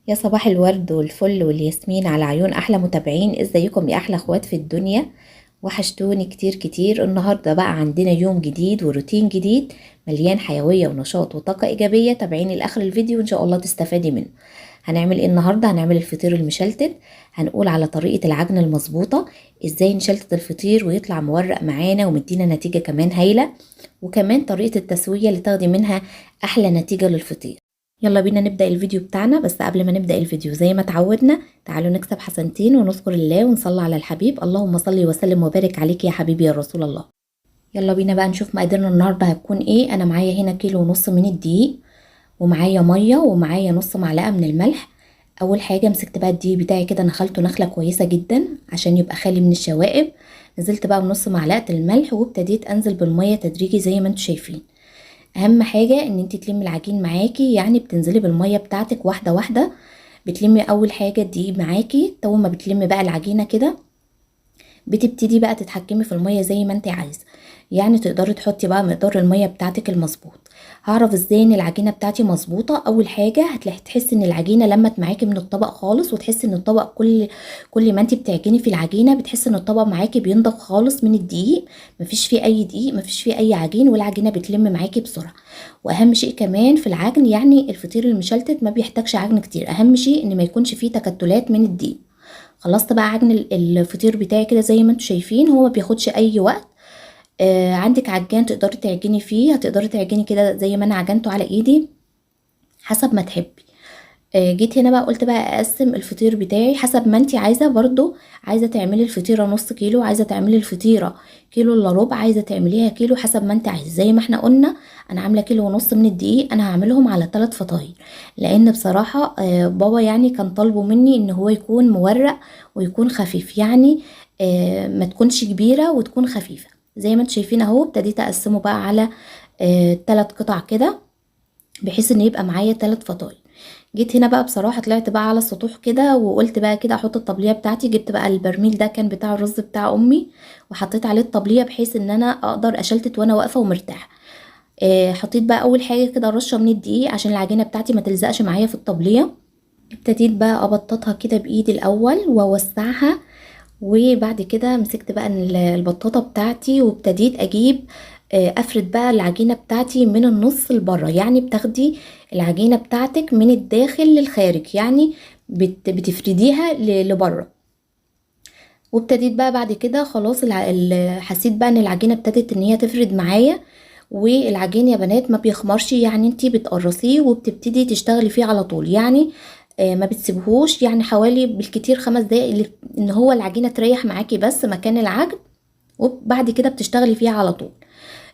يا صباح الورد والفل والياسمين على عيون احلى متابعين. ازيكم يا احلى اخوات في الدنيا؟ وحشتوني كتير كتير. النهارده بقى عندنا يوم جديد وروتين جديد مليان حيويه ونشاط وطاقه ايجابيه. تابعيني لاخر الفيديو وان شاء الله تستفادي منه. هنعمل ايه النهارده؟ هنعمل الفطير المشلتت. هنقول على طريقه العجن المظبوطه، ازاي نشلتت الفطير ويطلع مورق معانا ومدينا نتيجه كمان هايله، وكمان طريقه التسويه اللي تاخدي منها احلى نتيجه للفطير. يلا بينا نبدأ الفيديو بتاعنا. بس قبل ما نبدأ الفيديو زي ما تعودنا، تعالوا نكسب حسنتين ونذكر الله ونصلي على الحبيب. اللهم صل وسلم وبارك عليك يا حبيبي يا رسول الله. يلا بينا بقى نشوف مقاديرنا النهارده هتكون ايه. انا معايا هنا كيلو ونص من الدقيق، ومعايا ميه، ومعايا نص معلقه من الملح. اول حاجه مسكت بقى الدقيق بتاعي كده، نخلته نخله كويسه جدا عشان يبقى خالي من الشوائب. نزلت بقى بنص معلقه الملح وابتديت انزل بالميه تدريجي زي ما انتم شايفين. اهم حاجة ان انت تلمي العجين معاكي، يعني بتنزلي بالمية بتاعتك واحدة واحدة. بتلمي اول حاجة الدقيق معاكي، تو ما بتلمي بقى العجينة كده بتبتدي بقى تتحكمي في المية زي ما انت عايزة. يعني تقدري تحطي بقى مقدار المية بتاعتك المظبوط. هعرف ازاي ان العجينة بتاعتي مظبوطة؟ اول حاجة هتلاقي تحسي ان العجينة لمت معاكي من الطبق خالص، وتحسي ان الطبق كل ما انت بتعجني في العجينة بتحسي ان الطبق معاكي بينضف خالص من الدقيق. مفيش فيه اي دقيق، مفيش فيه اي عجين، والعجينة بتلم معاكي بسرعة. واهم شيء كمان في العجن، يعني الفطير المشلتت ما بيحتاجش عجن كتير، اهم شيء ان ما يكونش فيه تكتلات من الدقيق. خلصت بقى عجن الفطير بتاعي كده زي ما انتم شايفين، هو ما بياخدش اي وقت. عندك عجان تقدري تعجني فيه، هتقدري تعجني كده زي ما انا عجنته على ايدي حسب ما تحبي. جيت هنا بقى قلت بقى اقسم الفطير بتاعي حسب ما انتي عايزه. برضو عايزه تعملي الفطيره نص كيلو، عايزه تعملي الفطيره كيلو الا ربع، عايزه تعمليها كيلو، حسب ما انتي عايزه. زي ما احنا قلنا انا عامله كيلو ونص من الدقيق، انا هعملهم على 3 فطاير. لان بصراحه بابا يعني كان طالبه مني ان هو يكون مورق ويكون خفيف، يعني ما تكونش كبيره وتكون خفيفه. زي ما انتوا شايفين اهو ابتديت اقسمه بقى على 3 قطع كده، بحيث ان يبقى معايا 3 فطاير. جيت هنا بقى بصراحة طلعت بقى على السطوح كده وقلت بقى كده احط الطبلية بتاعتي. جبت بقى البرميل ده كان بتاع الرز بتاع امي، وحطيت عليه الطبلية بحيث ان انا اقدر اشلتت وانا واقفة ومرتاحة. حطيت بقى اول حاجة كده رشة من الدقيق عشان العجينة بتاعتي ما تلزقش معايا في الطبلية. ابتديت بقى ابططها كده بايدي الاول واوسعها، وبعد كده مسكت بقى البطاطة بتاعتي وابتديت اجيب افرد بقى العجينة بتاعتي من النص لبره. يعني بتاخدي العجينة بتاعتك من الداخل للخارج، يعني بتفرديها لبره. وابتديت بقى بعد كده خلاص حسيت بقى ان العجينة ابتدت ان هي تفرد معايا. والعجين يا بنات ما بيخمرش، يعني انتي بتقرصيه وبتبتدي تشتغلي فيه على طول. يعني ما بتسيبهوش، يعني حوالي بالكتير 5 دقايق ان هو العجينة تريح معاكي بس مكان العجن، وبعد كده بتشتغلي فيها على طول.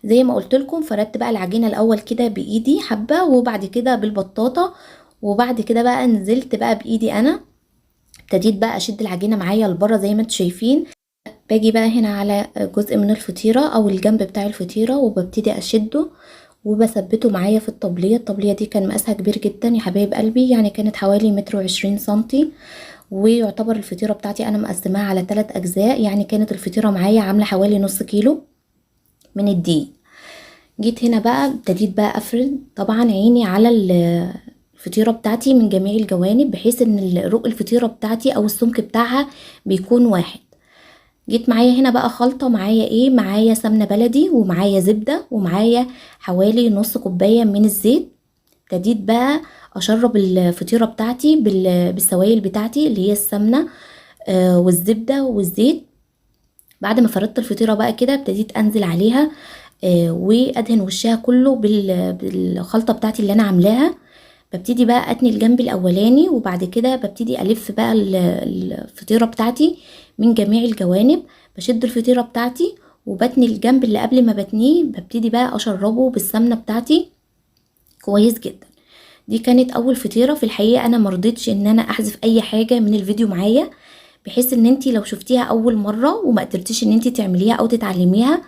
زي ما قلت لكم فردت بقى العجينة الاول كده بايدي حبة، وبعد كده بالبطاطة، وبعد كده بقى نزلت بقى بايدي انا. ابتديت بقى اشد العجينة معايا لبره زي ما انتم شايفين. باجي بقى هنا على جزء من الفطيرة او الجنب بتاع الفطيرة وببتدي اشده وبثبته معايا في الطبلية. الطبلية دي كان مقاسها كبير جدا يا حبايب قلبي، يعني كانت حوالي 1.20 متر. ويعتبر الفطيرة بتاعتي انا مقسماها على 3 اجزاء، يعني كانت الفطيرة معايا عاملة حوالي نص كيلو من الدقيق. جيت هنا بقى ابتديت بقى افرد طبعا عيني على الفطيرة بتاعتي من جميع الجوانب، بحيث ان رق الفطيرة بتاعتي او السمك بتاعها بيكون واحد. جيت معايا هنا بقى خلطة، معايا ايه؟ معايا سمنة بلدي، ومعايا زبدة، ومعايا حوالي نص كوباية من الزيت. ابتديت بقى اشرب الفطيرة بتاعتي بالسوائل بتاعتي اللي هي السمنة والزبدة والزيت. بعد ما فردت الفطيرة بقى كده ابتديت انزل عليها وادهن وشها كله بالخلطة بتاعتي اللي انا عاملاها. ببتدي بقى اتني الجنب الاولاني، وبعد كده ببتدي الف بقى الفطيرة بتاعتي من جميع الجوانب. بشد الفطيرة بتاعتي وبتني الجنب اللي قبل ما بتنيه، ببتدي بقى اشربه بالسمنة بتاعتي كويس جدا. دي كانت اول فطيرة. في الحقيقة انا مرضتش ان انا احذف اي حاجة من الفيديو معايا، بحيث ان انتي لو شفتيها اول مرة وما قدرتيش ان انتي تعمليها او تتعلميها،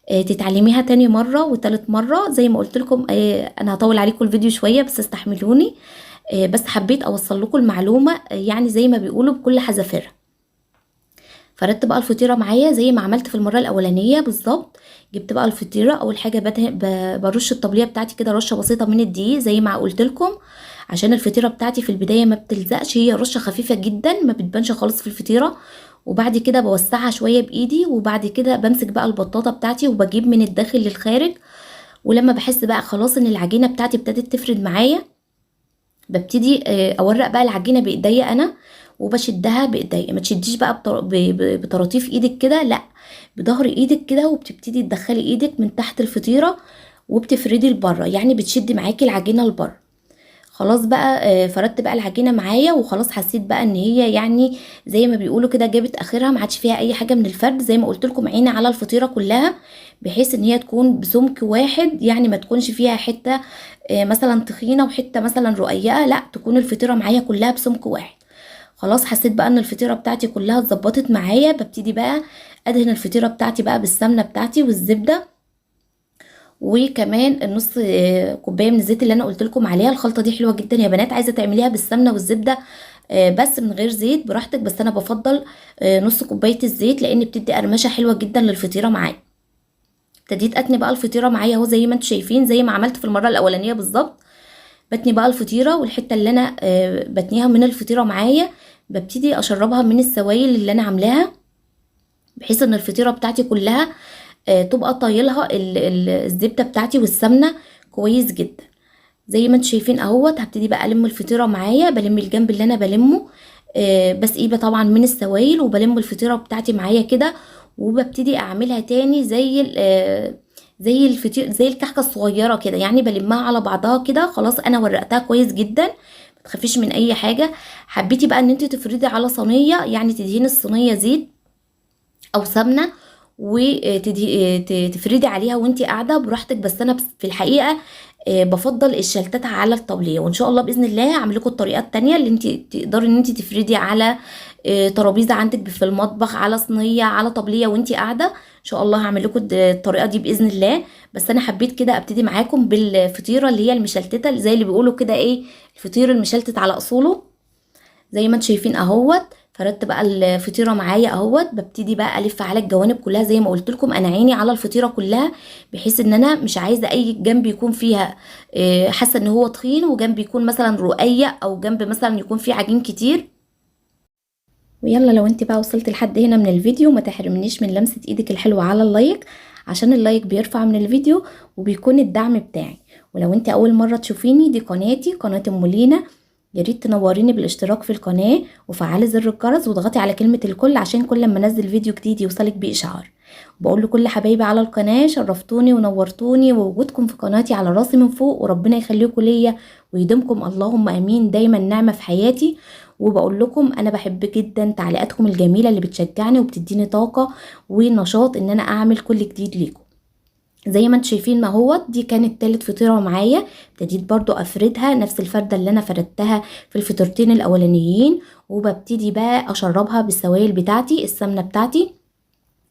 تتعلميها تاني مرة وتالت مرة. زي ما قلت لكم انا هطول عليكم الفيديو شوية بس استحملوني. بس حبيت اوصل لكم المعلومة يعني زي ما بيقولوا بكل حذافيرها. فردت بقى الفطيرة معايا زي ما عملت في المرة الاولانية بالظبط. جبت بقى الفطيرة، اول حاجة برش الطبلية بتاعتي كده رشة بسيطة من الدقيق زي ما قلت لكم عشان الفطيره بتاعتي في البدايه ما بتلزقش، هي رشه خفيفه جدا ما بتبانش خالص في الفطيره. وبعد كده بوسعها شويه بايدي، وبعد كده بمسك بقى البطاطه بتاعتي وبجيب من الداخل للخارج. ولما بحس بقى خلاص ان العجينه بتاعتي ابتدت تفرد معايا، ببتدي اورق بقى العجينه بايديا انا، وبشدها بايديا. ما تشديش بقى بطراطيف ايدك كده، لا، بظهر ايدك كده، وبتبتدي تدخلي ايدك من تحت الفطيره وبتفردي لبره، يعني بتشدي معاكي العجينه لبره. خلاص بقى فردت بقى العجينه معايا، وخلاص حسيت بقى ان هي يعني زي ما بيقولوا كده جابت اخرها، ما عادش فيها اي حاجه من الفرد. زي ما قلت لكم عيني على الفطيره كلها، بحيث ان هي تكون بسمك واحد، يعني ما تكونش فيها حته مثلا تخينه وحته مثلا رقيقه، لا، تكون الفطيره معايا كلها بسمك واحد. خلاص حسيت بقى ان الفطيره بتاعتي كلها اتظبطت معايا، ببتدي بقى ادهن الفطيره بتاعتي بقى بالسمنه بتاعتي والزبده، وكمان النص كوبايه من الزيت اللي انا قلت لكم عليها. الخلطه دي حلوه جدا يا بنات، عايزه تعمليها بالسمنه والزبده بس من غير زيت براحتك، بس انا بفضل نص كوبايه الزيت، لان بتدي قرمشه حلوه جدا للفطيره معايا. ابتديت اتني بقى الفطيره معايا اهو، زي ما انتم شايفين، زي ما عملت في المره الاولانيه بالظبط. بتني بقى الفطيره، والحته اللي انا بتنيها من الفطيره معايا ببتدي اشربها من السوائل اللي انا عاملاها، بحيث ان الفطيره بتاعتي كلها تبقى طايلها الزبده بتاعتي والسمنه كويس جدا. زي ما انتم شايفين اهوت. هبتدي بقى الم الفطيره معايا، بلم الجنب اللي انا بلمه بس ايه طبعا من السوائل، وبلم الفطيره بتاعتي معايا كده، وببتدي اعملها تاني زي الفطير، زي الكحكه الصغيره كده، يعني بلمها على بعضها كده. خلاص انا ورقتها كويس جدا، ما تخافيش من اي حاجه. حبيتي بقى ان انت تفردي على صينيه، يعني تدهين الصينيه زيت او سمنه، وتفردي عليها وانتي قاعده براحتك. بس انا في الحقيقه بفضل الشلتات على الطاوليه، وان شاء الله باذن الله هعمل لكم الطريقه التانية اللي انت تقدري ان انت تفردي على ترابيزه عندك في المطبخ، على صينيه، على طاوليه وانتي قاعده. ان شاء الله هعمل لكم الطريقه دي باذن الله. بس انا حبيت كده ابتدي معاكم بالفطيره اللي هي المشلتته، زي اللي بيقولوا كده ايه، الفطير المشلتت على اصوله. زي ما انتم شايفين اهوت. فردت بقى الفطيره معايا اهوت، ببتدي بقى الف على الجوانب كلها. زي ما قلت لكم انا عيني على الفطيره كلها، بحيث ان انا مش عايزه اي جنب يكون فيها حاسه ان هو تخين، وجنب يكون مثلا رقيق، او جنب مثلا يكون فيه عجين كتير. ويلا لو انت بقى وصلت لحد هنا من الفيديو، ما تحرمنيش من لمسه ايدك الحلوه على اللايك، عشان اللايك بيرفع من الفيديو وبيكون الدعم بتاعي. ولو انت اول مره تشوفيني، دي قناتي، قناه ام لينا. يا ريت تنوريني بالاشتراك في القناه، وفعلي زر الجرس، واضغطي على كلمه الكل، عشان كل ما انزل فيديو جديد يوصلك باشعار. بقول لكل حبايبي على القناه، شرفتوني ونورتوني، ووجودكم في قناتي على راسي من فوق، وربنا يخليكم ليا ويديمكم اللهم امين دايما نعمه في حياتي. وبقول لكم انا بحب جدا تعليقاتكم الجميله اللي بتشجعني وبتديني طاقه ونشاط ان انا اعمل كل جديد ليكم. زي ما انتم شايفين ما هو دي كانت تالت فطيره معايا. ابتديت برضو افردها نفس الفرده اللي انا فردتها في الفطيرتين الاولانيين، وببتدي بقى اشربها بالسوائل بتاعتي، السمنه بتاعتي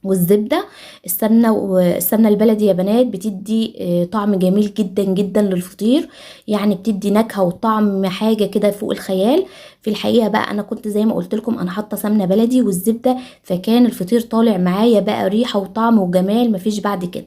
والزبده. السمنه البلدي يا بنات بتدي طعم جميل جدا جدا للفطير، يعني بتدي نكهه وطعم حاجه كده فوق الخيال. في الحقيقه بقى انا كنت زي ما قلت لكم انا حاطه سمنه بلدي والزبده، فكان الفطير طالع معايا بقى ريحه وطعم وجمال مفيش بعد كده.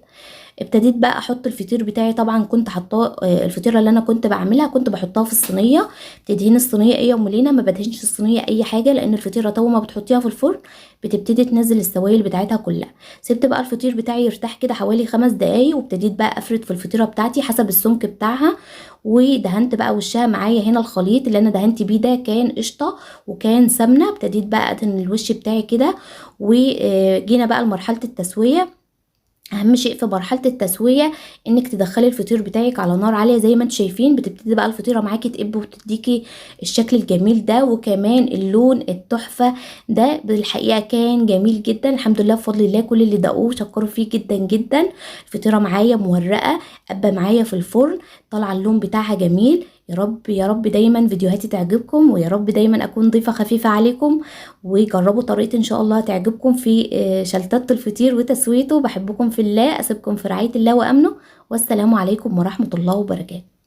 ابتديت بقى احط الفطير بتاعي، طبعا كنت حاطاه الفطيره اللي انا كنت بعملها كنت بحطها في الصينيه. تدهين الصينيه ايه يا ام لينا؟ ما بدهنش الصينيه اي حاجه، لان الفطيره تو ما بتحطيها في الفرن بتبتدي تنزل السوائل بتاعتها كلها. سبت بقى الفطير بتاعي يرتاح كده حوالي 5 دقايق، وابتديت بقى افرد في الفطيره بتاعتي حسب السمك بتاعها. ودهنت بقى وشها معايا هنا. الخليط اللي انا دهنت بيه ده كان قشطه وكان سمنه. ابتديت بقى ادهن الوش بتاعي كده، وجينا بقى لمرحله التسويه. اهم شيء في مرحله التسويه انك تدخلي الفطير بتاعك على نار عاليه. زي ما انتم شايفين بتبتدي بقى الفطيره معاكي تقب وتديكي الشكل الجميل ده، وكمان اللون التحفه ده. بالحقيقه كان جميل جدا الحمد لله بفضل الله. كل اللي دقوه شكروا فيه جدا جدا. الفطيره معايا مورقه، قبه معايا في الفرن، طالعه اللون بتاعها جميل. يا رب يا رب دايما فيديوهاتي تعجبكم، ويا رب دايما اكون ضيفه خفيفه عليكم. وجربوا طريقتي ان شاء الله تعجبكم في شلتات الفطير وتسويته. بحبكم في الله، اسيبكم في رعايه الله وامنه، والسلام عليكم ورحمه الله وبركاته.